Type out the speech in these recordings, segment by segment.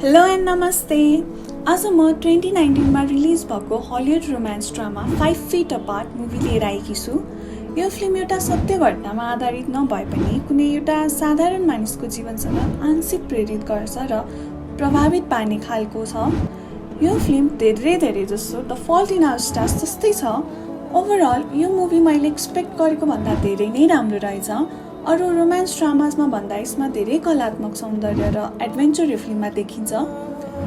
Hello and नमस्ते। आज म 2019 रिलिज भएको Hollywood romance drama 5 fit apart movie लिएर आएकी छु। यो फिल्म एउटा सत्य घटनामा आधारित नभए पनि कुनै एउटा साधारण मानिसको जीवनसँग आंशिक प्रेरित गर्छ र प्रभावित पार्ने खालको छ। यो फिल्म धेरै जस्तो the fault in our stars जस्तै छ। ओभरअल यो मुभी मैले एक्सपेक्ट गरेको भन्दा धेरै नै राम्रो रहेछ। अरू रोमान्स ड्रामासमा भन्दा यसमा धेरै कलात्मक सौन्दर्य र एडभेन्चर यो फिल्ममा देखिन्छ।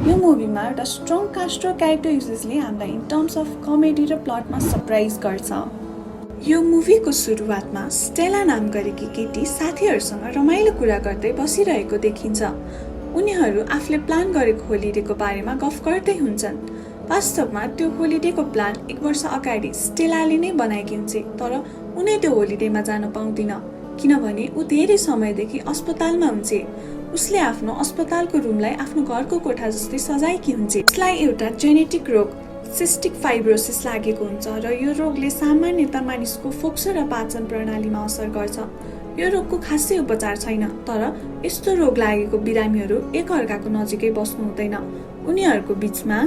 यो मुभीमा एउटा स्ट्रङ कास्ट र क्यारेक्टर युजेसले हामीलाई इन टर्म्स अफ कमेडी र प्लटमा सरप्राइज गर्छ। यो मुभीको सुरुवातमा स्टेला नाम गरेकी केटी साथीहरूसँग रमाइलो कुरा गर्दै बसिरहेको देखिन्छ। उनीहरू आफूले प्लान गरेको होलिडेको बारेमा गफ गर्दै हुन्छन्। वास्तवमा त्यो होलिडेको प्लान 1 वर्ष अगाडि स्टेलाले नै बनाएकी हुन्छ, तर उनी त्यो होलिडेमा जान पाउँदिन किनभने ऊ धेरै समयदेखि अस्पतालमा हुन्छ। उसले आफ्नो अस्पतालको रुमलाई आफ्नो घरको कोठा जस्तै सजाएकी हुन्छ। उसलाई एउटा जेनेटिक रोग सिस्टिक फाइब्रोसिस लागेको हुन्छ र यो रोगले सामान्यतः मानिसको फोक्सो र पाचन प्रणालीमा असर गर्छ। यो रोगको खासै उपचार छैन, तर यस्तो रोग लागेको बिरामीहरू एकअर्काको नजिकै बस्नु हुँदैन। उनीहरूको बीचमा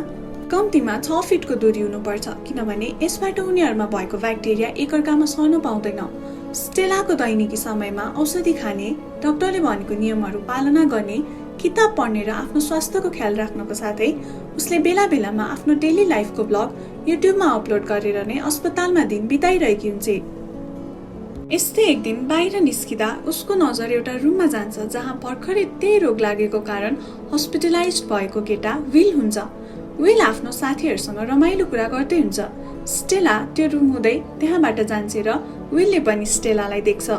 कम्तीमा 6 फिटको दूरी हुनुपर्छ किनभने यसबाट उनीहरूमा भएको ब्याक्टेरिया एकअर्कामा सर्न पाउँदैन। स्टेलाको दैनिकी समयमा औषधि खाने, डाक्टरले भनेको नियमहरू पालना गर्ने, किताब पढ्ने र आफ्नो स्वास्थ्यको ख्याल राख्नको साथै उसले बेला बेलामा आफ्नो डेली लाइफको ब्लग युट्युबमा अपलोड गरेर नै अस्पतालमा दिन बिताइरहेकी हुन्छ। यस्तै एक दिन बाहिर निस्किँदा उसको नजर एउटा रुममा जान्छ जहाँ भर्खरै त्यही रोग लागेको कारण हस्पिटलाइज भएको केटा विल हुन्छ। विल आफ्नो साथीहरूसँग रमाइलो कुरा गर्दै हुन्छ। स्टेला त्यो रुम हुँदै त्यहाँबाट जान्छ र विलले पनि स्टेलालाई देख्छ।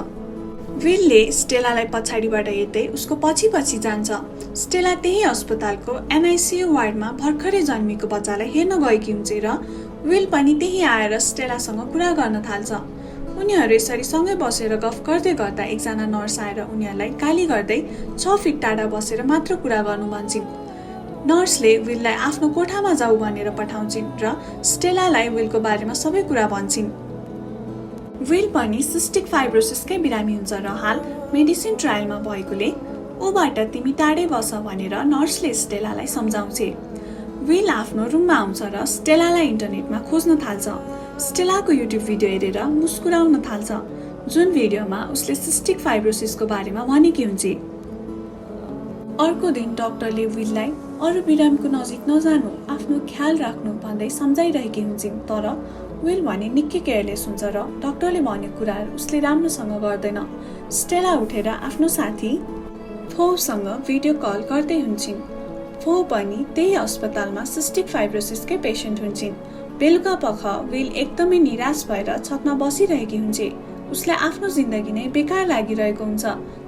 विलले स्टेलालाई पछाडिबाट हेर्दै उसको पछि जान्छ। स्टेला त्यही अस्पतालको एनआइसियु वार्डमा भर्खरै जन्मेको बच्चालाई हेर्न गएकी हुन्छ र विल पनि त्यही आएर स्टेलासँग कुरा गर्न थाल्छ। उनीहरू यसरी सँगै बसेर गफ गर्दै गर्दा एकजना नर्स आएर उनीहरूलाई गाली गर्दै 6 फिट टाढा बसेर मात्र कुरा गर्नु भन्छन्। नर्सले विललाई आफ्नो कोठामा जाऊ भनेर पठाउँछिन् र स्टेलालाई विलको बारेमा सबै कुरा भन्छन्। विल पनि सिस्टिक फाइब्रोसिसकै बिरामी हुन्छ र हाल मेडिसिन ट्रायलमा भएकोले ऊबाट तिमी टाढै बस भनेर नर्सले स्टेलालाई सम्झाउँछ। विल आफ्नो रुममा आउँछ र स्टेलालाई इन्टरनेटमा खोज्न थाल्छ। स्टेलाको युट्युब भिडियो हेरेर मुस्कुराउन थाल्छ, जुन भिडियोमा उसले सिस्टिक फाइब्रोसिसको बारेमा भनेकी हुन्छ। अर्को दिन डाक्टरले विललाई अरू बिरामीको नजिक नजानु, आफ्नो ख्याल राख्नु भन्दै सम्झाइरहेकी हुन्छन्, तर विल भने निकै केयरलेस हुन्छ र डाक्टरले भनेको कुराहरू उसले राम्रोसँग गर्दैन। स्टेला उठेर आफ्नो साथी फोसँग भिडियो कल गर्दै हुन्छन्। फो पनि त्यही अस्पतालमा सिस्टिक फाइब्रोसिसकै पेसेन्ट हुन्छन्। बेलुका पख विल एकदमै निराश भएर छतमा बसिरहेकी हुन्छ। उसलाई आफ्नो जिन्दगी नै बेकार लागिरहेको हुन्छ।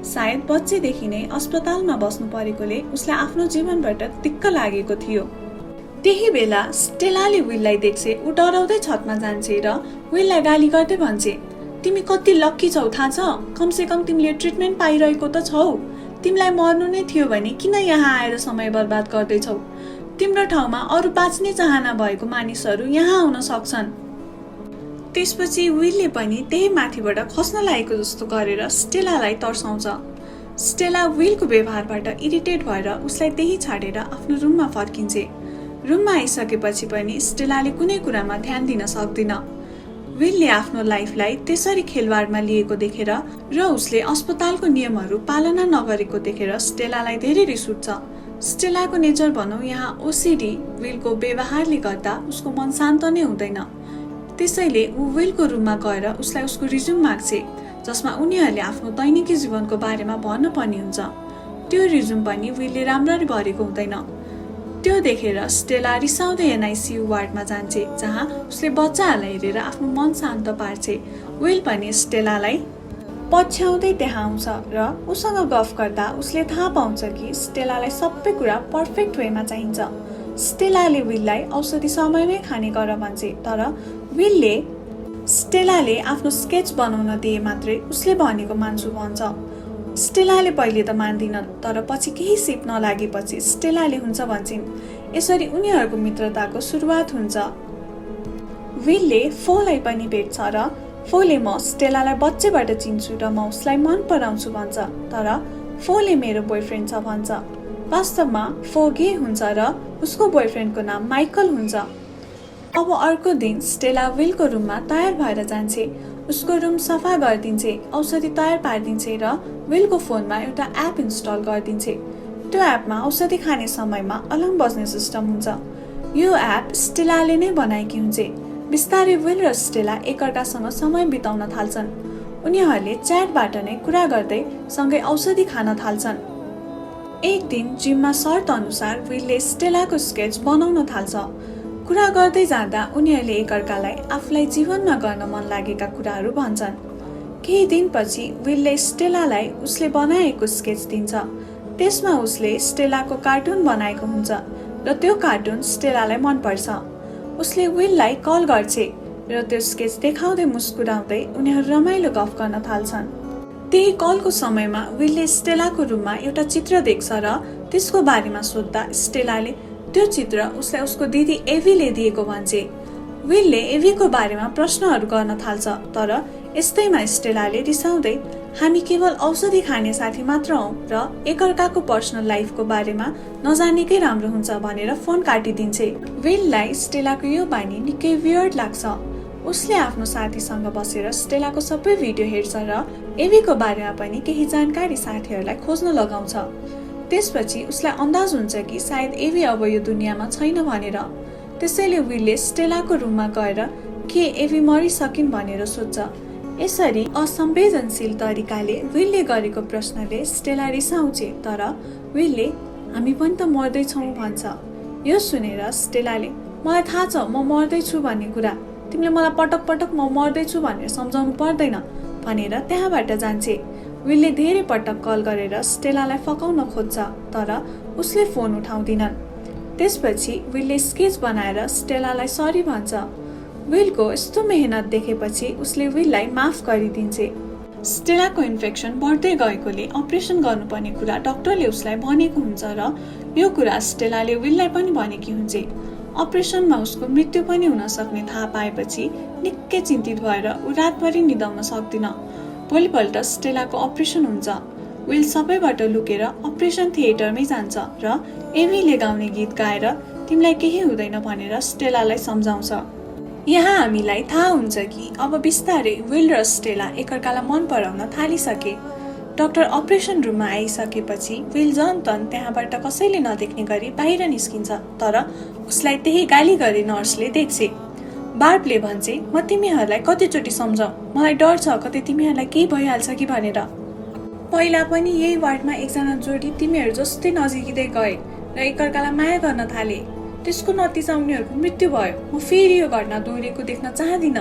सायद बच्चेदेखि नै अस्पतालमा बस्नु परेकोले उसलाई आफ्नो जीवनबाट दिक्क लागेको थियो। त्यही बेला स्टेलाले विललाई देख्छ। ऊ डराउँदै छतमा जान्छ र विललाई गाली गर्दै भन्छ, तिमी कति लक्की छौ थाहा छ? कमसेकम तिमीले ट्रिटमेन्ट पाइरहेको त छौ। तिमीलाई मर्नु नै थियो भने किन यहाँ आएर समय बर्बाद गर्दैछौ? तिम्रो ठाउँमा अरू बाँच्ने चाहना भएको मानिसहरू यहाँ आउन सक्छन्। त्यसपछि विलले पनि त्यही माथिबाट खस्न लागेको जस्तो गरेर स्टेलालाई तर्साउँछ। स्टेला विलको व्यवहारबाट इरिटेट भएर उसलाई त्यही छाडेर आफ्नो रुममा फर्किन्छ। रुममा आइसकेपछि पनि स्टेलाले कुनै कुरामा ध्यान दिन सक्दिन। विलले आफ्नो लाइफलाई त्यसरी खेलवाडमा लिएको देखेर र उसले अस्पतालको नियमहरू पालना नगरेको देखेर स्टेलालाई धेरै रिस उठ्छ। स्टेलाको नेचर भनौँ यहाँ ओसिडी विलको व्यवहारले गर्दा उसको मन शान्त नै हुँदैन। त्यसैले ऊ विलको रुममा गएर उसलाई उसको रिज्युम माग्छ, जसमा उनीहरूले आफ्नो दैनिकी जीवनको बारेमा भन्न पर्ने हुन्छ। त्यो रिज्युम पनि विलले राम्ररी भरेको हुँदैन। त्यो देखेर स्टेला रिसाउँदै एनआइसियु वार्डमा जान्छ, जहाँ उसले बच्चाहरूलाई हेरेर आफ्नो मन शान्त पार्छ। विल पनि स्टेलालाई पछ्याउँदै त्यहाँ आउँछ र उसँग गफ गर्दा उसले थाहा पाउँछ कि स्टेलालाई सबै कुरा पर्फेक्ट वेमा चाहिन्छ। स्टेलाले विललाई औषधि समयमै खाने गर भन्छ, तर विलले स्टेलाले आफ्नो स्केच बनाउन दिए मात्रै उसले भनेको मान्छु भन्छ। स्टेलाले पहिले त मान्दिनन्, तर पछि केही सिप नलागेपछि स्टेलाले हुन्छ भन्छन्। यसरी उनीहरूको मित्रताको सुरुवात हुन्छ। विलले फोलाई पनि भेट्छ र फोले म स्टेलालाई बच्चेबाट चिन्छु र म उसलाई मन पराउँछु भन्छ, तर फोले मेरो बोयफ्रेन्ड छ भन्छ। वास्तवमा फोगी हुन्छ र उसको बोयफ्रेन्डको नाम माइकल हुन्छ। अब अर्को दिन स्टेला विलको रुममा तयार भएर जान्छे। उसको रुम सफा गरिदिन्छे, औषधि तयार पारिदिन्छे र विलको फोनमा एउटा एप इन्स्टल गरिदिन्छे। त्यो एपमा औषधि खाने समयमा अलार्म बज्ने सिस्टम हुन्छ। यो एप स्टेलाले नै बनाएकी हुन्छ। बिस्तारै विल र स्टेला एकअर्कासँग समय बिताउन थाल्छन्। उनीहरूले च्याटबाट नै कुरा गर्दै सँगै औषधि खान थाल्छन्। एक दिन जिममा शर्त अनुसार विलले स्टेलाको स्केच बनाउन थाल्छ। कुरा गर्दै जाँदा उनीहरूले एकअर्कालाई आफूलाई जीवनमा गर्न मन लागेका कुराहरू भन्छन्। केही दिनपछि विलले स्टेलालाई उसले बनाएको स्केच दिन्छ। त्यसमा उसले स्टेलाको कार्टुन बनाएको हुन्छ र त्यो कार्टुन स्टेलालाई मनपर्छ। उसले विललाई कल गर्छ र त्यो स्केच देखाउँदै मुस्कुराउँदै उनीहरू रमाइलो गफ गर्न थाल्छन्। त्यही कलको समयमा विलले स्टेलाको रुममा एउटा चित्र देख्छ र त्यसको बारेमा सोध्दा स्टेलाले त्यो चित्र उसलाई उसको दिदी एभीले दिएको भन्छ। विलले एभीको बारेमा प्रश्नहरू गर्न थाल्छ, तर यस्तैमा स्टेलाले रिसाउँदै हामी केवल औषधि खाने साथी मात्र हौं र एकअर्काको पर्सनल लाइफको बारेमा नजानेकै राम्रो हुन्छ भनेर फोन काटिदिन्छ। विललाई स्टेलाको यो बानी निकै वियर्ड लाग्छ। उसले आफ्नो साथीसँग बसेर स्टेलाको सबै भिडियो हेर्छ र एभीको बारेमा पनि केही जानकारी साथीहरूलाई खोज्न लगाउँछ। त्यसपछि उसलाई अन्दाज हुन्छ कि सायद एभी अब यो दुनियाँमा छैन भनेर। त्यसैले विलले स्टेलाको रुममा गएर के एभी मरिसकिन् भनेर सोध्छ। यसरी असंवेदनशील तरिकाले विलले गरेको प्रश्नले स्टेला रिसाउँछ, तर विलले हामी पनि त मर्दैछौँ भन्छ। यो सुनेर स्टेलाले मलाई थाहा छ म मर्दैछु भन्ने कुरा, तिमीले मलाई पटक पटक म मर्दैछु भनेर सम्झाउनु पर्दैन भनेर त्यहाँबाट जान्छे। विलले धेरै पटक कल गरेर स्टेलालाई फकाउन खोज्छ, तर उसले फोन उठाउँदिनन्। त्यसपछि विलले स्केच बनाएर स्टेलालाई सरी भन्छ। विलको यस्तो मेहनत देखेपछि उसले विललाई माफ गरिदिन्छ। स्टेलाको इन्फेक्सन बढ्दै गएकोले अपरेसन गर्नुपर्ने कुरा डाक्टरले उसलाई भनेको हुन्छ र यो कुरा स्टेलाले विललाई पनि भनेकी हुन्छ। अपरेसनमा उसको मृत्यु पनि हुन सक्ने थाहा पाएपछि निकै चिन्तित भएर ऊ रातभरि निदाउन सक्दिन। भोलिपल्ट स्टेलाको अपरेसन हुन्छ। विल सबैबाट लुकेर अपरेसन थिएटरमै जान्छ र एभीले गाउने गीत गाएर तिमीलाई केही हुँदैन भनेर स्टेलालाई सम्झाउँछ। यहाँ हामीलाई थाहा हुन्छ कि अब बिस्तारै विल र स्टेला एकअर्कालाई मन पराउन थालिसके। डाक्टर अपरेसन रुममा आइसकेपछि विल जन त्यहाँबाट कसैले नदेख्ने गरी बाहिर निस्किन्छ, तर उसलाई त्यही गाली गरे नर्सले देख्छ। बार्बले भन्छ म तिमीहरूलाई कतिचोटि सम्झाऊ, मलाई डर छ कतै तिमीहरूलाई केही भइहाल्छ कि भनेर। पहिला पनि यही वार्डमा एकजना जोडी तिमीहरू जस्तै नजिकिँदै गए र एकअर्कालाई माया गर्न थाले। त्यसको नतिजा उनीहरूको मृत्यु भयो। म फेरि यो घटना दोहोरिएको देख्न चाहदिन।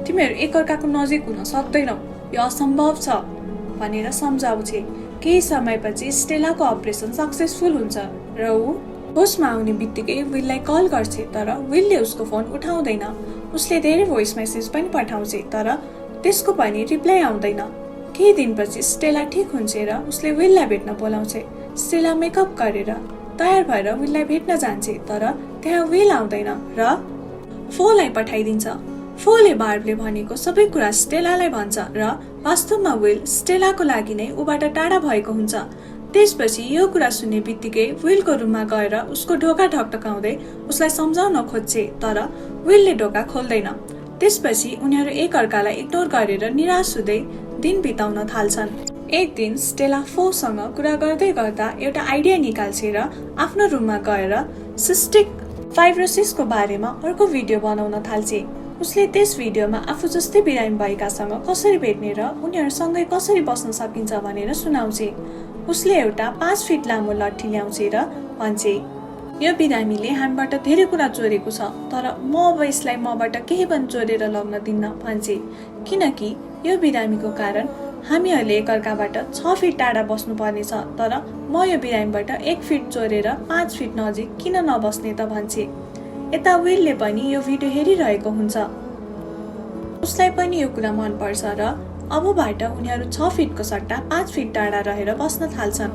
तिमीहरू एकअर्काको नजिक हुन सक्दैनौ, यो असम्भव छ भनेर सम्झाउँछ। केही समयपछि स्टेलाको अपरेसन सक्सेसफुल हुन्छ र ऊ होसमा आउने बित्तिकै विललाई कल गर्छ, तर विलले उसको फोन उठाउँदैन। उसले धेरै भोइस मेसेज पनि पठाउँछ, तर त्यसको पनि रिप्लाई आउँदैन। केही दिनपछि स्टेला ठिक हुन्छ र उसले विललाई भेट्न बोलाउँछ। स्टेला मेकअप गरेर तयार भएर विललाई भेट्न जान्छ, तर त्यहाँ विल आउँदैन र फोलाई पठाइदिन्छ। फोले बार्बले भनेको सबै कुरा स्टेलालाई भन्छ र वास्तवमा विल स्टेलाको लागि नै उबाट टाढा भएको हुन्छ। त्यसपछि यो कुरा सुन्ने बित्तिकै विलको रुममा गएर उसको ढोका ढकढकाउँदै उसलाई सम्झाउन खोज्छ, तर विलले ढोका खोल्दैन। त्यसपछि उनीहरू एकअर्कालाई इग्नोर गरेर निराश हुँदै दिन बिताउन थाल्छन्। एक दिन स्टेला फोसँग कुरा गर्दै गर्दा एउटा आइडिया निकाल्छ र आफ्नो रुममा गएर सिस्टिक फाइब्रोसिसको बारेमा अर्को भिडियो बनाउन थाल्छ। उसले त्यस भिडियोमा आफू जस्तै बिरामी भएकासँग कसरी भेट्ने र उनीहरूसँगै कसरी बस्न सकिन्छ भनेर सुनाउँछ। उसले एउटा 5 फिट लामो लट्ठी ल्याउँछ र भन्छ यो बिरामीले हामीबाट धेरै कुरा चोरेको छ, तर म अब यसलाई मबाट केही पनि चोरेर लग्न दिन्न भन्छ। किनकि यो बिरामीको कारण हामीहरूले एकअर्काबाट 6 फिट टाढा बस्नु पर्नेछ, तर म यो बिरामीबाट 1 फिट चोरेर 5 फिट नजिक किन नबस्ने त भन्छ। यता विलले पनि यो भिडियो हेरिरहेको हुन्छ। उसलाई पनि यो कुरा मन पर्छ र अबबाट उनीहरू 6 फिटको सट्टा 5 फिट टाढा रहेर बस्न थाल्छन्।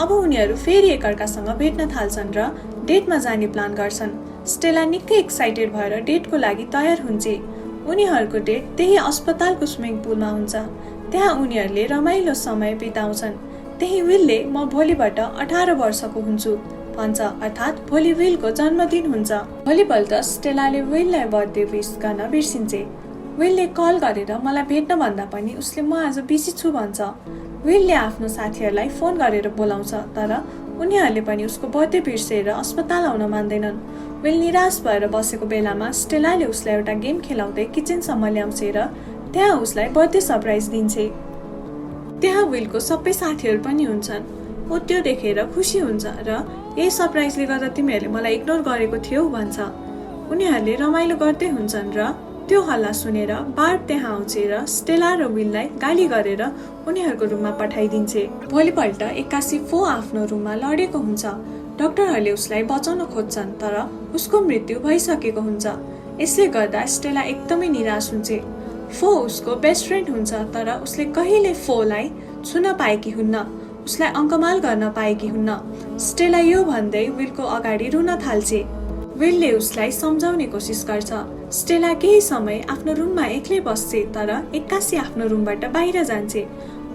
अब उनीहरू फेरि एकअर्कासँग भेट्न थाल्छन् र डेटमा जाने प्लान गर्छन्। स्टेला निकै एक्साइटेड भएर डेटको लागि तयार हुन्छ। उनीहरूको डेट त्यही अस्पतालको स्विमिङ पुलमा हुन्छ। त्यहाँ उनीहरूले रमाइलो समय बिताउँछन्। त्यही विलले म भोलिबाट 18 वर्षको हुन्छु भन्छ, अर्थात् भोलि विलको जन्मदिन हुन्छ। भोलिपल्ट स्टेलाले विललाई बर्थडे विश गर्न बिर्सिन्छे। विलले कल गरेर मलाई भेट्न भन्दा पनि उसले म आज बिजी छु भन्छ। विलले आफ्नो साथीहरूलाई फोन गरेर बोलाउँछ, तर उनीहरूले पनि उसको बर्थडे बिर्सेर अस्पताल आउन मान्दैनन्। विल निराश भएर बसेको बेलामा स्टेलाले उसलाई एउटा गेम खेलाउँदै किचनसम्म ल्याउँछ र त्यहाँ उसलाई बर्थडे सरप्राइज दिन्छे। त्यहाँ विलको सबै साथीहरू पनि हुन्छन्। ऊ त्यो देखेर खुसी हुन्छ र यही सरप्राइजले गर्दा तिमीहरूले मलाई इग्नोर गरेको थियौ भन्छ। उनीहरूले रमाइलो गर्दै हुन्छन् र त्यो हल्ला सुनेर बार्ब त्यहाँ आउँछ र स्टेला र विललाई गाली गरेर उनीहरूको रुममा पठाइदिन्छे। भोलिपल्ट एक्कासी फो आफ्नो रुममा लडेको हुन्छ। डाक्टरहरूले उसलाई बचाउन खोज्छन्, तर उसको मृत्यु भइसकेको हुन्छ। यसले गर्दा स्टेला एकदमै निराश हुन्छ। फो उसको बेस्ट फ्रेन्ड हुन्छ, तर उसले कहिले फोलाई छुन पाएकी हुन्न, उसलाई अङ्कमाल गर्न पाएकी हुन्न। स्टेला यो भन्दै विलको अगाडि रुन थाल्छे। विलले उसलाई सम्झाउने कोसिस गर्छ। स्टेला केही समय आफ्नो रुममा एक्लै बस्छे, तर एक्कासी आफ्नो रुमबाट बाहिर जान्छे।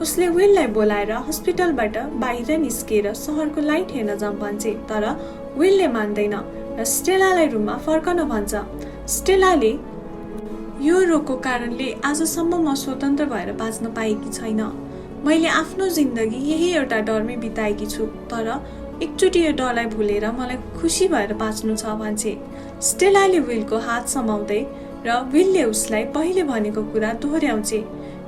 उसले विललाई बोलाएर हस्पिटलबाट बाहिर निस्केर सहरको लाइट हेर्न जाऊँ भन्छे, तर विलले मान्दैन र स्टेलालाई रुममा फर्कन भन्छ। स्टेलाले यो रोगको कारणले आजसम्म म स्वतन्त्र भएर बाँच्न पाएकी छैन। मैले आफ्नो जिन्दगी यही एउटा डरमै बिताएकी छु, तर एकचोटि यो डरलाई भुलेर मलाई खुसी भएर बाँच्नु छ भन्छे। स्टेलाले विलको हात समाउँदै र विलले उसलाई पहिले भनेको कुरा दोहोऱ्याउँछे।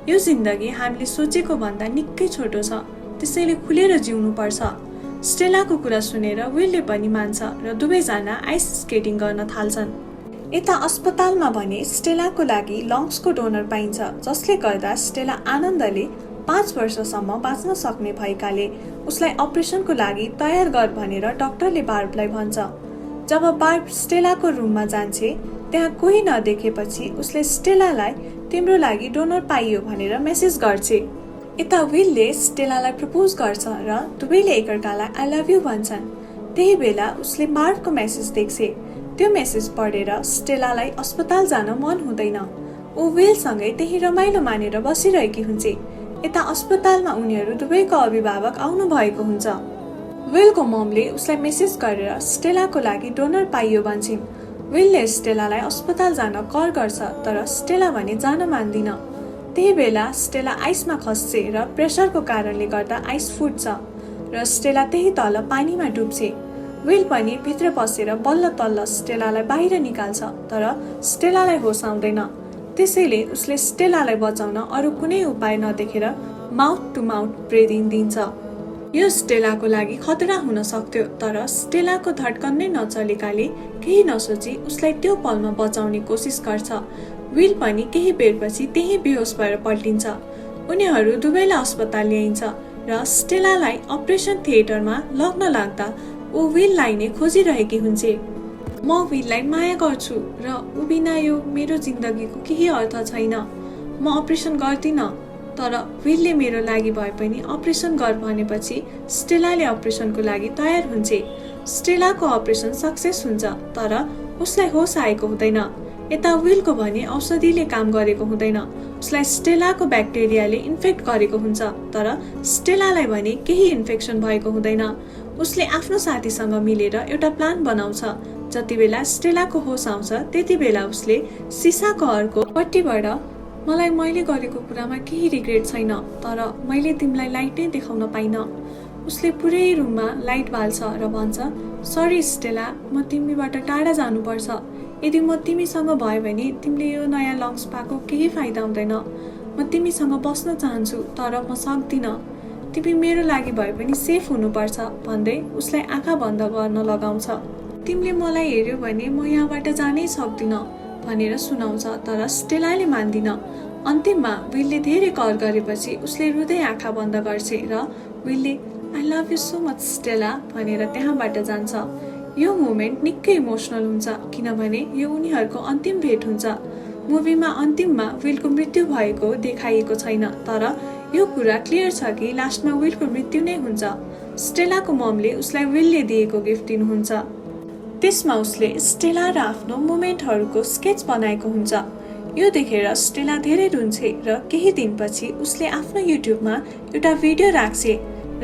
यो जिन्दगी हामीले सोचेको भन्दा निकै छोटो छ, त्यसैले खुलेर जिउनु पर्छ। स्टेलाको कुरा सुनेर विलले पनि मान्छ र दुवैजना आइस स्केटिङ गर्न थाल्छन्। यता अस्पतालमा भने स्टेलाको लागि लङ्सको डोनर पाइन्छ, जसले गर्दा स्टेला आनन्दले 5 वर्षसम्म बाँच्न सक्ने भएकाले उसलाई अपरेसनको लागि तयार गर भनेर डाक्टरले बार्बलाई भन्छ। जब बार्ब स्टेलाको रुममा जान्छे, त्यहाँ कोही नदेखेपछि उसले स्टेलालाई तिम्रो लागि डोनर पाइयो भनेर मेसेज गर्छे। यता विलले स्टेलालाई प्रपोज गर्छ र दुवैले एकअर्कालाई आई लभ यु भन्छन्। त्यही बेला उसले बार्बको मेसेज देख्छे। त्यो मेसेज पढेर स्टेलालाई अस्पताल जान मन हुँदैन। ऊ विलसँगै त्यही रमाइलो मानेर बसिरहेकी हुन्छे। यता अस्पतालमा उनीहरू दुवैको अभिभावक आउनु भएको हुन्छ। विलको ममले उसलाई मेसेज गरेर स्टेलाको लागि डोनर पाइयो भन्छन्। विलले स्टेलालाई अस्पताल जान कर गर्छ, तर स्टेला भने जान मान्दिन। त्यही बेला स्टेला आइसमा खस्छे र प्रेसरको कारणले गर्दा आइस फुट्छ र स्टेला त्यही तल पानीमा डुब्छे। विल पनि भित्र पसेर बल्ल तल्ल स्टेलालाई बाहिर निकाल्छ, तर स्टेलालाई होस आउँदैन। त्यसैले उसले स्टेलालाई बचाउन अरू कुनै उपाय नदेखेर माउथ टु माउथ ब्रिदिङ दिन्छ। यो स्टेलाको लागि खतरा हुन सक्थ्यो, तर स्टेलाको धड्कन नै नचलेकाले केही नसोची उसलाई त्यो पलमा बचाउने कोसिस गर्छ। विल पनि केही बेरपछि त्यही बेहोस भएर पल्टिन्छ। उनीहरू दुवैलाई अस्पताल ल्याइन्छ र स्टेलालाई अपरेसन थिएटरमा लग्न लाग्दा ऊ विललाई नै खोजिरहेकी हुन्छे। म विललाई माया गर्छु र ऊ बिना यो मेरो जिन्दगीको केही अर्थ छैन। म अपरेसन गर्दिन, तर विलले मेरो लागि भए पनि अपरेसन गर भनेपछि स्टेलाले अपरेसनको लागि तयार हुन्छे। स्टेलाको अपरेसन सक्सेस हुन्छ, तर उसलाई होस आएको हुँदैन। यता विलको भने औषधिले काम गरेको हुँदैन। उसलाई स्टेलाको ब्याक्टेरियाले इन्फेक्ट गरेको हुन्छ, तर स्टेलालाई भने केही इन्फेक्सन भएको हुँदैन। उसले आफ्नो साथीसँग मिलेर एउटा प्लान बनाउँछ। जति बेला स्टेलाको होस आउँछ, त्यति बेला उसले सिसाको अर्को पट्टिबाट मलाई मैले गरेको कुरामा केही रिग्रेट छैन, तर मैले तिमीलाई लाइट नै देखाउन पाइनँ। उसले पुरै रुममा लाइट बाल्छ र भन्छ, सरी स्टेला, म तिमीबाट टाढा जानुपर्छ। यदि म तिमीसँग भयो भने तिमीले यो नयाँ लङ्स पाएको केही फाइदा हुँदैन। म तिमीसँग बस्न चाहन्छु, तर म सक्दिनँ। तिमी मेरो लागि भए पनि सेफ हुनुपर्छ भन्दै उसलाई आँखा बन्द गर्न लगाउँछ। तिमीले मलाई हेर्यो भने म यहाँबाट जानै सक्दिनँ भनेर सुनाउँछ, तर स्टेलाले मान्दिन। अन्तिममा विलले धेरै कर गरेपछि उसले रुँदै आँखा बन्द गर्छ र विलले I love you so much Stella भनेर त्यहाँबाट जान्छ। यो मोमेन्ट निकै इमोसनल हुन्छ, किनभने यो उनीहरूको अन्तिम भेट हुन्छ। मुभीमा अन्तिममा विलको मृत्यु भएको देखाइएको छैन, तर यो कुरा क्लियर छ कि लास्टमा विलको मृत्यु नै हुन्छ। स्टेलाको ममले उसलाई विलले दिएको गिफ्ट दिनुहुन्छ। त्यसमा उसले स्टेला र आफ्नो मोमेन्टहरूको स्केच बनाएको हुन्छ। यो देखेर स्टेला धेरै रुन्छे र केही दिनपछि उसले आफ्नो युट्युबमा एउटा भिडियो राख्छे।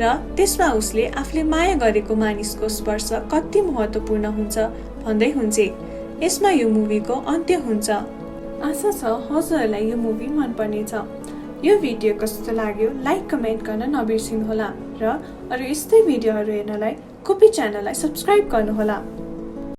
र त्यसमा उसले आफूले माया गरेको मानिसको स्पर्श कति महत्त्वपूर्ण हुन्छ भन्दै हुन्छे। यसमा यो मुभीको अन्त्य हुन्छ। आशा छ हजुरहरूलाई यो मुभी मन पर्नेछ। यो भिडियो कस्तो लाग्यो लाइक कमेन्ट गर्न नबिर्सिनुहोला र अरू यस्तै भिडियोहरू हेर्नलाई कोपी च्यानललाई सब्स्क्राइब गर्नुहोला।